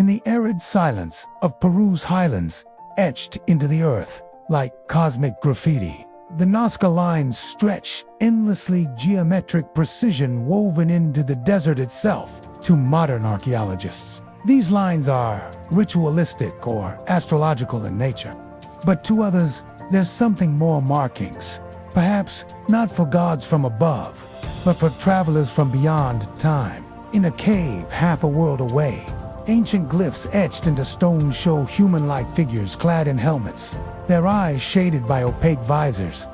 the arid silence of Peru's highlands, etched into the earth like cosmic graffiti. The Nazca lines stretch, endlessly geometric precision woven into the desert itself. To modern archaeologists, these lines are ritualistic or astrological in nature. But to others, there's something more: markings. Perhaps not for gods from above, but for travelers from beyond time. In a cave half a world away, ancient glyphs etched into stone show human-like figures clad in helmets, their eyes shaded by opaque visors,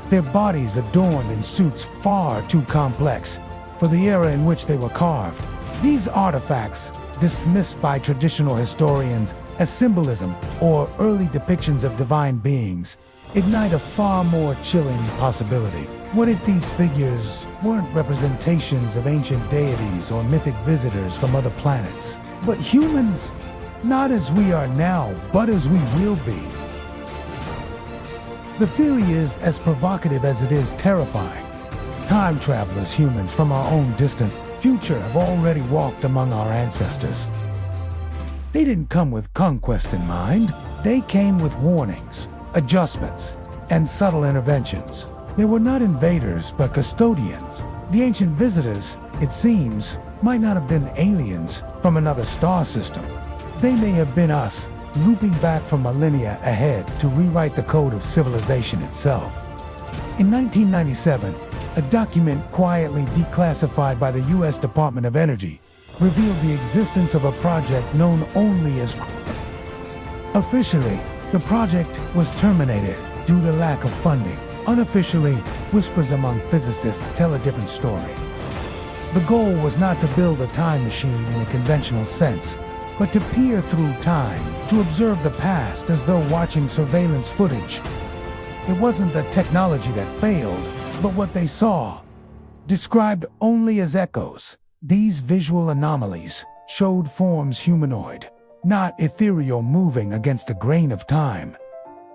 their bodies adorned in suits far too complex for the era in which they were carved. These artifacts, dismissed by traditional historians as symbolism or early depictions of divine beings, ignite a far more chilling possibility. What if these figures weren't representations of ancient deities or mythic visitors from other planets, but humans, not as we are now, but as we will be? The theory is as provocative as it is terrifying. Time travelers, humans from our own distant future, have already walked among our ancestors. They didn't come with conquest in mind. They came with warnings, adjustments, and subtle interventions. They were not invaders, but custodians. The ancient visitors, it seems, might not have been aliens from another star system. They may have been us, looping back from millennia ahead to rewrite the code of civilization itself. In 1997, a document quietly declassified by the U.S. Department of Energy revealed the existence of a project known only as... Officially, the project was terminated due to lack of funding. Unofficially, whispers among physicists tell a different story. The goal was not to build a time machine in a conventional sense, but to peer through time, to observe the past as though watching surveillance footage. It wasn't the technology that failed, but what they saw. Described only as echoes, these visual anomalies showed forms humanoid, not ethereal, moving against a grain of time.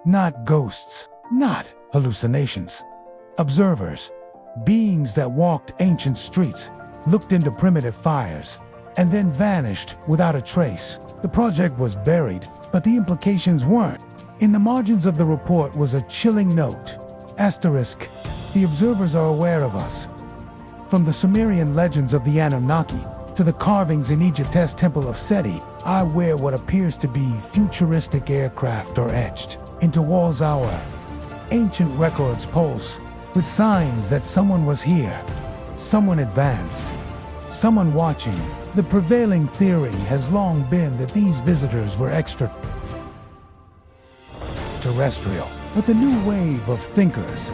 Not ghosts, not hallucinations. Observers, beings that walked ancient streets, looked into primitive fires, and then vanished without a trace. The project was buried, but the implications weren't. In the margins of the report was a chilling note. Asterisk, the observers are aware of us. From the Sumerian legends of the Anunnaki to the carvings in Egypt's Temple of Seti, I wear what appears to be futuristic aircraft or etched into walls. Our ancient records pulse with signs that someone was here, someone advanced, someone watching. The prevailing theory has long been that these visitors were extraterrestrial, but the new wave of thinkers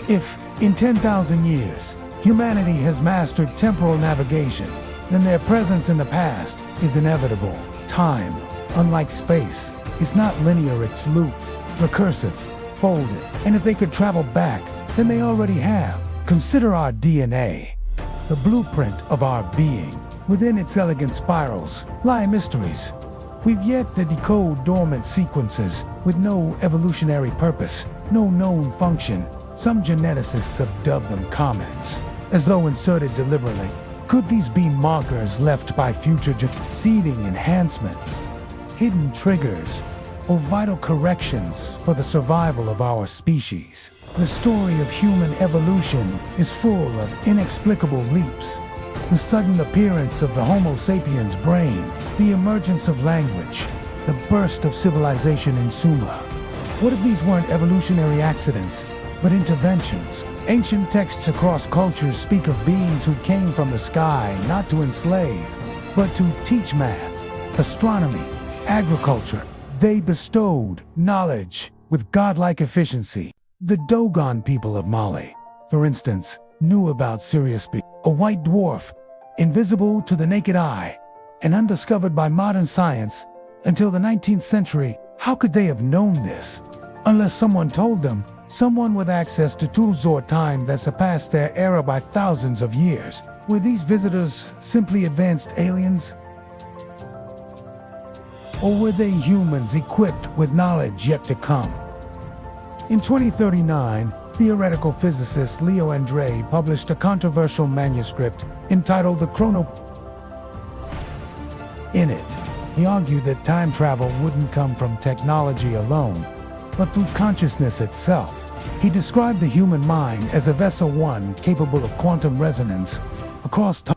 if, in 10,000 years, humanity has mastered temporal navigation, then their presence in the past is inevitable. Time, unlike space, is not linear, it's looped, recursive, folded. And if they could travel back, then they already have. Consider our DNA, the blueprint of our being. Within its elegant spirals lie mysteries. We've yet to decode dormant sequences with no evolutionary purpose, no known function. Some geneticists have dubbed them comments, as though inserted deliberately. Could these be markers left by future seeding enhancements, hidden triggers, or vital corrections for the survival of our species? The story of human evolution is full of inexplicable leaps. The sudden appearance of the Homo sapiens brain, the emergence of language, the burst of civilization in Sumer. What if these weren't evolutionary accidents, but interventions? Ancient texts across cultures speak of beings who came from the sky not to enslave, but to teach math, astronomy, agriculture. They bestowed knowledge with godlike efficiency. The Dogon people of Mali, for instance, knew about Sirius B, a white dwarf, invisible to the naked eye, and undiscovered by modern science until the 19th century. How could they have known this? Unless someone told them, someone with access to tools or time that surpassed their era by thousands of years. Were these visitors simply advanced aliens? Or were they humans equipped with knowledge yet to come? In 2039, theoretical physicist Leo Andrei published a controversial manuscript entitled The Chrono. In it, he argued that time travel wouldn't come from technology alone, but through consciousness itself. He described the human mind as a vessel one capable of quantum resonance across time.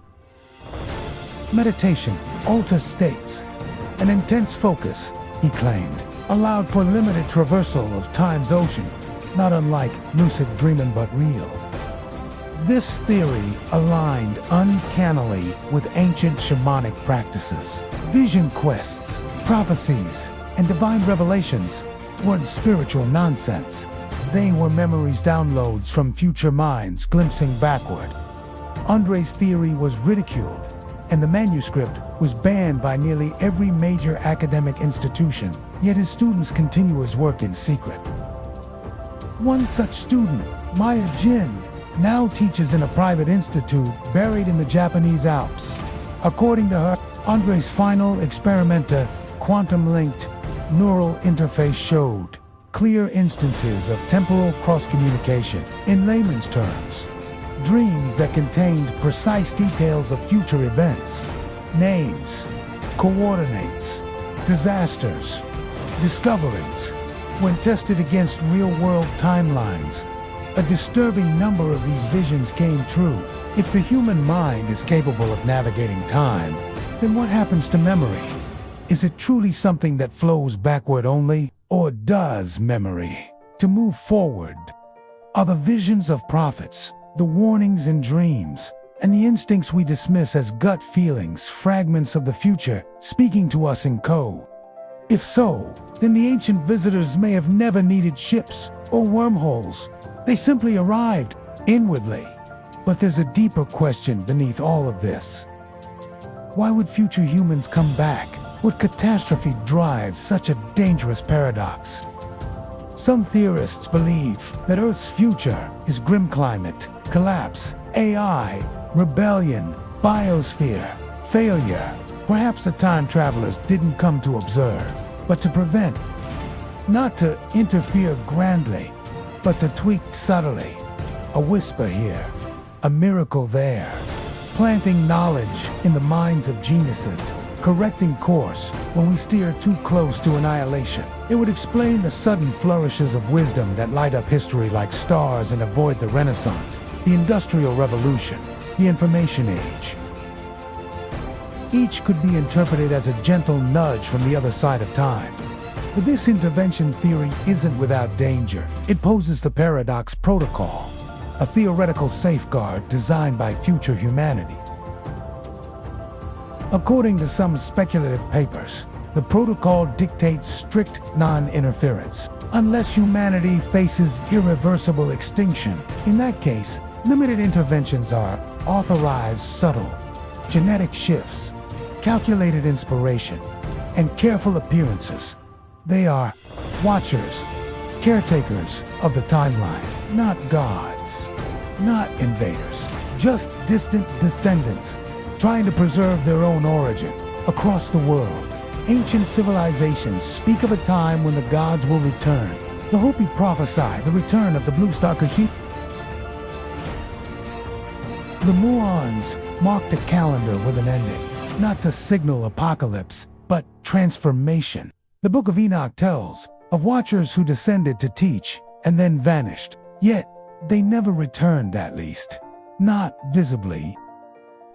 Meditation, altered states, and intense focus, he claimed, allowed for limited traversal of time's ocean, not unlike lucid dreaming but real. This theory aligned uncannily with ancient shamanic practices. Vision quests, prophecies, and divine revelations weren't spiritual nonsense. They were memories downloads from future minds glimpsing backward. Andrei's theory was ridiculed, and the manuscript was banned by nearly every major academic institution, yet his students continue his work in secret. One such student, Maya Jin, now teaches in a private institute buried in the Japanese Alps. According to her, Andrei's final experimenta, quantum-linked neural interface showed clear instances of temporal cross-communication. In layman's terms, dreams that contained precise details of future events, names, coordinates, disasters, discoveries. When tested against real-world timelines, a disturbing number of these visions came true. If the human mind is capable of navigating time, then what happens to memory? Is it truly something that flows backward only, or does memory, to move forward? Are the visions of prophets, the warnings in dreams, and the instincts we dismiss as gut feelings fragments of the future speaking to us in code? If so, then the ancient visitors may have never needed ships or wormholes. They simply arrived inwardly. But there's a deeper question beneath all of this. Why would future humans come back? Would catastrophe drive such a dangerous paradox? Some theorists believe that Earth's future is grim climate, collapse, AI, rebellion, biosphere, failure. Perhaps the time travelers didn't come to observe, but to prevent. Not to interfere grandly, but to tweak subtly. A whisper here, a miracle there. Planting knowledge in the minds of geniuses, correcting course when we steer too close to annihilation. It would explain the sudden flourishes of wisdom that light up history like stars and avoid the Renaissance, the Industrial Revolution, the Information Age. Each could be interpreted as a gentle nudge from the other side of time. But this intervention theory isn't without danger. It poses the paradox protocol, a theoretical safeguard designed by future humanity. According to some speculative papers, the protocol dictates strict non-interference, unless humanity faces irreversible extinction. In that case, limited interventions are authorized subtle, genetic shifts, calculated inspiration, and careful appearances. They are watchers, caretakers of the timeline, not gods, not invaders, just distant descendants, trying to preserve their own origin across the world. Ancient civilizations speak of a time when the gods will return. The Hopi prophesy the return of the blue star Kashif. The Muons marked a calendar with an ending, not to signal apocalypse, but transformation. The Book of Enoch tells of watchers who descended to teach and then vanished, yet they never returned, at least, not visibly.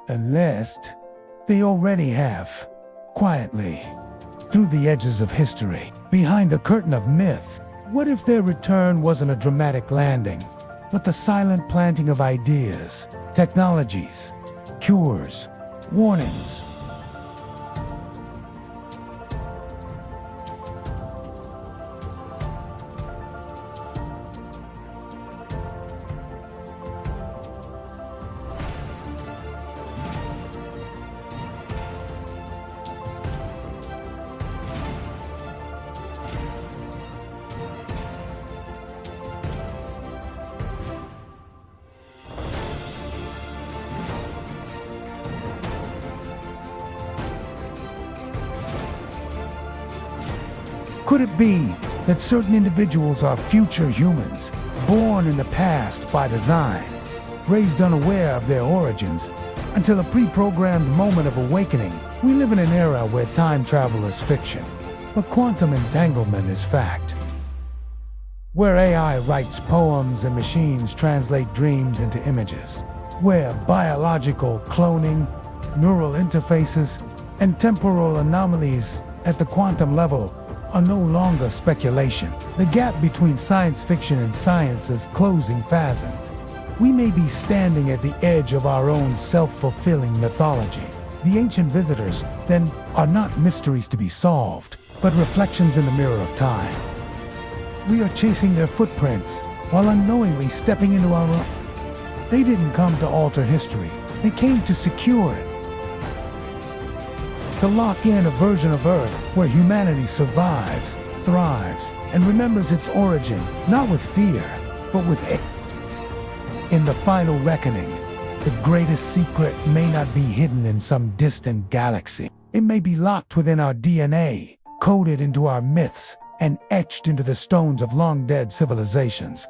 Unless they already have, quietly, through the edges of history, behind the curtain of myth. What if their return wasn't a dramatic landing, but the silent planting of ideas, technologies, cures, warnings? Could it be that certain individuals are future humans, born in the past by design, raised unaware of their origins, until a pre-programmed moment of awakening. We live in an era where time travel is fiction, but quantum entanglement is fact. Where AI writes poems and machines translate dreams into images. Where biological cloning, neural interfaces, and temporal anomalies at the quantum level are no longer speculation. The gap between science fiction and science is closing fast. We may be standing at the edge of our own self-fulfilling mythology. The ancient visitors, then, are not mysteries to be solved, but reflections in the mirror of time. We are chasing their footprints while unknowingly stepping into our own. They didn't come to alter history. They came to secure it. To lock in a version of Earth where humanity survives, thrives, and remembers its origin, not with fear, but with it. In the final reckoning, the greatest secret may not be hidden in some distant galaxy. It may be locked within our DNA, coded into our myths, and etched into the stones of long-dead civilizations.